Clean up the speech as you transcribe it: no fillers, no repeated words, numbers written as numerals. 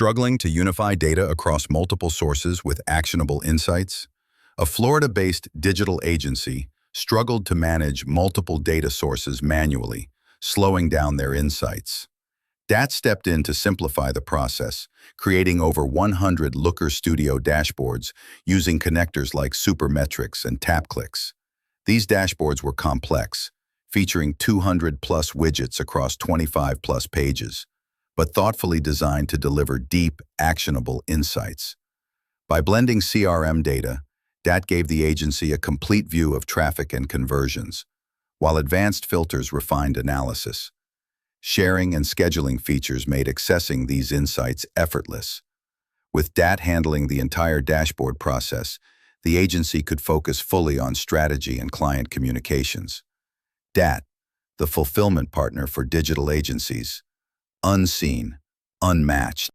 Struggling to unify data across multiple sources with actionable insights? A Florida-based digital agency struggled to manage multiple data sources manually, slowing down their insights. DAT stepped in to simplify the process, creating over 100 Looker Studio dashboards using connectors like Supermetrics and TapClicks. These dashboards were complex, featuring 200-plus widgets across 25-plus pages, but thoughtfully designed to deliver deep, actionable insights. By blending CRM data, DAT gave the agency a complete view of traffic and conversions, while advanced filters refined analysis. Sharing and scheduling features made accessing these insights effortless. With DAT handling the entire dashboard process, the agency could focus fully on strategy and client communications. DAT, the fulfillment partner for digital agencies. Unseen, unmatched.